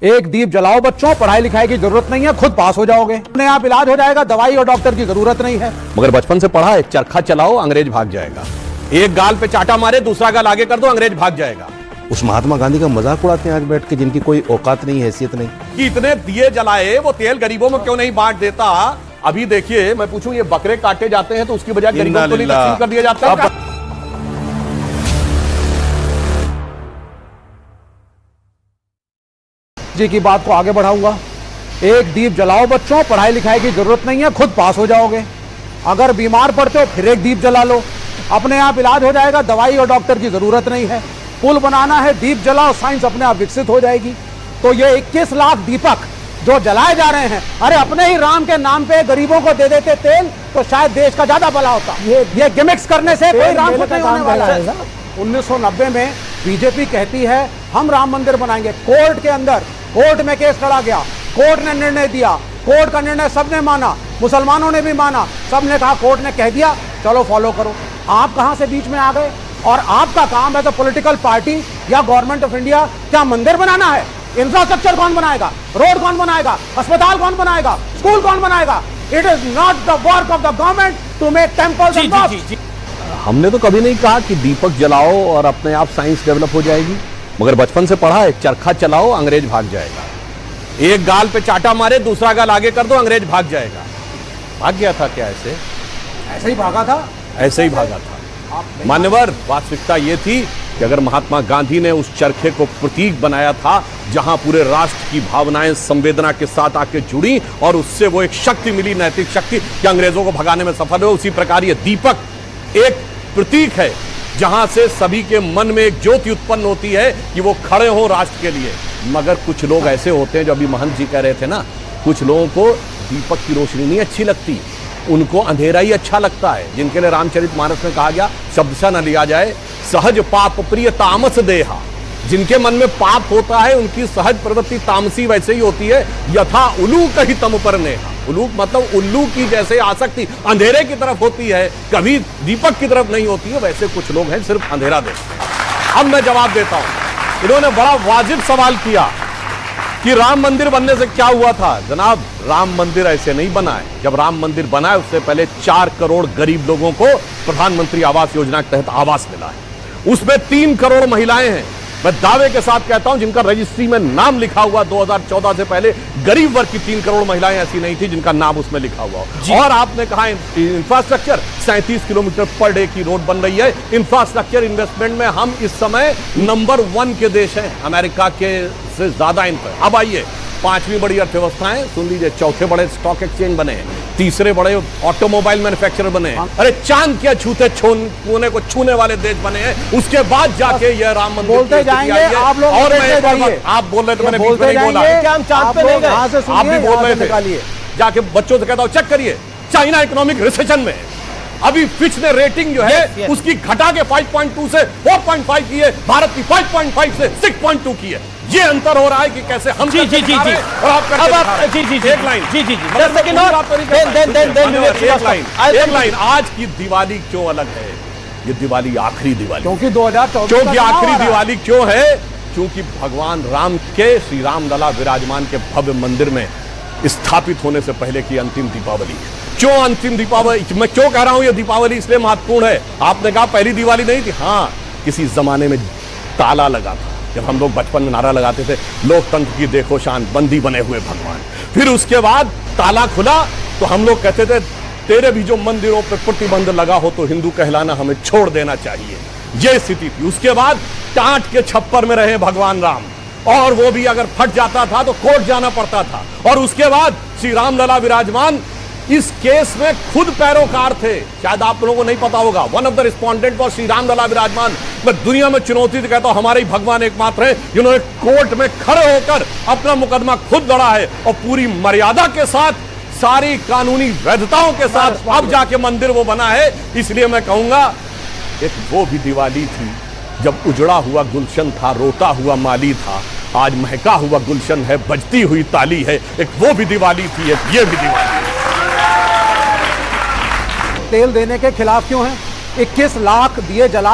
एक दीप जलाओ बच्चों, पढ़ाई लिखाई की जरूरत नहीं है, खुद पास हो जाओगे, अपने आप इलाज हो जाएगा, दवाई और डॉक्टर की जरूरत नहीं है। मगर बचपन से पढ़ा है, चरखा चलाओ अंग्रेज भाग जाएगा। एक गाल पे चाटा मारे, दूसरा गाल आगे कर दो, अंग्रेज भाग जाएगा। उस महात्मा गांधी का मजाक उड़ाते हैं आज बैठ के, जिनकी कोई औकात नहीं, हैसियत नहीं। कि इतने दिए जलाए, वो तेल गरीबों में क्यों नहीं बांट देता? अभी देखिए, मैं पूछूं, ये बकरे काटे जाते हैं तो उसकी बजाय गरीबों को नहीं तकसीम कर दिया जाता है? जी की बात को आगे बढ़ाऊंगा। एक दीप जलाओ बच्चों, पढ़ाई लिखाई की जरूरत नहीं है, खुद पास हो जाओगे। अगर बीमार पड़ते हो फिर एक दीप जला लो, अपने आप इलाज हो जाएगा, दवाई और डॉक्टर की जरूरत नहीं है। पुल बनाना है, दीप जलाओ, साइंस अपने आप विकसित हो जाएगी। तो ये 21 लाख दीपक जो जलाए जा रहे हैं, अरे अपने ही राम के नाम पे गरीबों को दे देते तेल तो शायद देश का ज्यादा भला होता। ये गिमिक्स करने से कोई राम नहीं होने वाला है। 1990 में बीजेपी कहती है हम राम मंदिर बनाएंगे, कोर्ट के अंदर, कोर्ट में केस लड़ा गया, कोर्ट ने निर्णय दिया, कोर्ट का निर्णय सबने माना, मुसलमानों ने भी माना, सबने कहा, कोर्ट ने कह दिया चलो फॉलो करो। आप कहां से बीच में आ गए? और आपका काम एज अ पॉलिटिकल पार्टी या गवर्नमेंट ऑफ इंडिया क्या मंदिर बनाना है? इंफ्रास्ट्रक्चर कौन बनाएगा? रोड कौन बनाएगा? अस्पताल कौन बनाएगा? स्कूल कौन बनाएगा? It is not the work of the government to make temples and mosques. हमने तो कभी नहीं कहा कि दीपक जलाओ और अपने आप साइंस डेवलप हो जाएगी। मगर बचपन से पढ़ा है, चरखा चलाओ अंग्रेज भाग जाएगा। एक गाल पे चाटा मारे, दूसरा गाल आगे कर दो, अंग्रेज भाग जाएगा। भाग गया था क्या? ऐसे ही भागा था, ऐसे ही भागा था। मान्यवर, वास्तविकता ये थी कि अगर महात्मा गांधी ने उस चरखे को प्रतीक बनाया था जहां पूरे राष्ट्र की भावनाएं संवेदना के साथ आके जुड़ी और उससे वो एक शक्ति मिली, नैतिक शक्ति, कि अंग्रेजों को भगाने में सफल हो, उसी प्रकार ये दीपक एक प्रतीक है जहां से सभी के मन में एक ज्योति उत्पन्न होती है कि वो खड़े हो राष्ट्र के लिए। मगर कुछ लोग ऐसे होते हैं, जो अभी महंत जी कह रहे थे ना, कुछ लोगों को दीपक की रोशनी नहीं अच्छी लगती, उनको अंधेरा ही अच्छा लगता है। जिनके लिए रामचरितमानस में कहा गया, शब्द सा न लिया जाए, सहज पाप प्रिय तामस देहा। जिनके मन में पाप होता है उनकी सहज प्रवृत्ति तामसी वैसे ही होती है। यथा उलूक ही तम पर नेहा, उलूक मतलब उल्लू की जैसे आसक्ति अंधेरे की तरफ होती है, कभी दीपक की तरफ नहीं होती है, वैसे कुछ लोग हैं सिर्फ अंधेरा देखते हैं। अब मैं जवाब देता हूं। इन्होंने बड़ा वाजिब सवाल किया कि राम मंदिर बनने से क्या हुआ था। जनाब, राम मंदिर ऐसे नहीं बना है। जब राम मंदिर बना है उससे पहले 4 करोड़ गरीब लोगों को प्रधानमंत्री आवास योजना के तहत आवास मिला है। उसमें 3 करोड़ महिलाएं हैं। मैं दावे के साथ कहता हूं, जिनका रजिस्ट्री में नाम लिखा हुआ 2014 से पहले गरीब वर्ग की 3 करोड़ महिलाएं ऐसी नहीं थी जिनका नाम उसमें लिखा हुआ हो। और आपने कहा इंफ्रास्ट्रक्चर, 37 किलोमीटर पर डे की रोड बन रही है। इंफ्रास्ट्रक्चर इन्वेस्टमेंट में हम इस समय नंबर 1 के देश हैं, अमेरिका के से ज्यादा इन पर। अब आइए, 5वीं बड़ी अर्थव्यवस्थाएं सुन लीजिए, 4थे बड़े स्टॉक एक्सचेंज बने हैं, 3रे बड़े ऑटोमोबाइल मैन्युफैक्चरर बने हैं। अरे चांद क्या छूते कोने को छूने वाले देश बने हैं। उसके बाद जाके यह राम मंदिर बोलते जाएंगे आप लोग। और आप बोल रहे थे, मैंने बीच में नहीं बोला, क्या हम चांद पे नहीं गए? आप भी बोल रहे थे। जाके बच्चों से कहता हूं, चेक करिए, चाइना इकोनॉमिक रिसेशन में अभी फिच ने रेटिंग जो है उसकी घटा के 5.2 से 4.5 की है, भारत की 5.5 से 6.2 की है। ये अंतर हो रहा है कि कैसे हम जी और आप एक लाइन एक लाइन आज की दिवाली क्यों अलग है? ये दिवाली आखिरी दिवाली, क्योंकि 2014 क्योंकि आखिरी दिवाली क्यों है? क्योंकि भगवान राम के श्री राम लला विराजमान के भव्य मंदिर में स्थापित होने से पहले की अंतिम दीपावली। क्यों अंतिम दीपावली? मैं क्यों कह रहा हूं ये दीपावली इसलिए महत्वपूर्ण है। आपने कहा पहली दिवाली नहीं थी, हाँ, किसी जमाने में ताला लगा था। जब हम लोग बचपन में नारा लगाते थे, लोकतंत्र की देखो शान, बंदी बने हुए भगवान। फिर उसके बाद ताला खुला तो हम लोग कहते थे, तेरे भी जो मंदिरों पर प्रतिबंध लगा हो तो हिंदू कहलाना हमें छोड़ देना चाहिए। यह स्थिति थी। उसके बाद टाट के छप्पर में रहे भगवान राम, और वो भी अगर फट जाता था तो कोर्ट जाना पड़ता था। और उसके बाद श्री राम लला विराजमान इस केस में खुद पैरोकार थे। शायद आप लोगों को नहीं पता होगा, one of the respondent for Shri Ram Lalla Virajman. मैं दुनिया में चुनौती से कहता हूं, हमारे ही भगवान एकमात्र हैं जिन्होंने कोर्ट में खड़े होकर अपना मुकदमा खुद लड़ा है, और पूरी मर्यादा के साथ, सारी कानूनी वैधताओं के साथ अब जाके मंदिर वो बना है। इसलिए मैं कहूंगा, एक वो भी दिवाली थी जब उजड़ा हुआ गुलशन था, रोता हुआ माली था, आज महका हुआ गुलशन है, बजती हुई ताली है। एक वो भी दिवाली थी, एक ये भी दिवाली है। तेल देने के खिलाफ क्यों हैं? 21 लाख दिए जला